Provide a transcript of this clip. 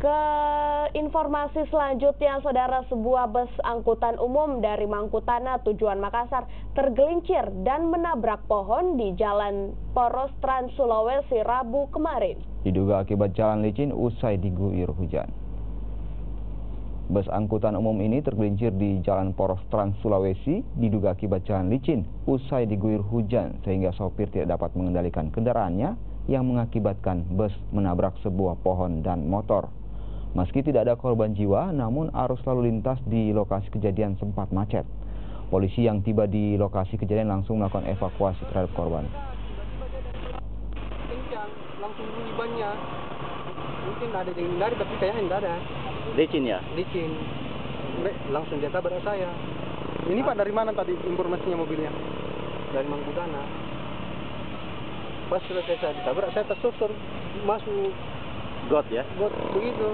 Ke informasi selanjutnya, saudara, sebuah bus angkutan umum dari Mangkutanah tujuan Makassar tergelincir dan menabrak pohon di Jalan Poros Trans Sulawesi Rabu kemarin. Diduga akibat jalan licin usai diguyur hujan. Bus angkutan umum ini tergelincir di Jalan Poros Trans Sulawesi diduga akibat jalan licin usai diguyur hujan sehingga sopir tidak dapat mengendalikan kendaraannya yang mengakibatkan bus menabrak sebuah pohon dan motor. Meski tidak ada korban jiwa, namun arus lalu lintas di lokasi kejadian sempat macet. Polisi yang tiba di lokasi kejadian langsung melakukan evakuasi terhadap korban. Kencang, langsung bunyi bannya. Mungkin ada yang hindari, tapi kayaknya tidak ada. Licin ya? Licin. Langsung dia tabrak saya. Ini Pak, dari mana tadi informasinya mobilnya? Dari Mangkutanah. Pas selesai saya ditabrak, saya tersusur masuk Got ya? got begitu.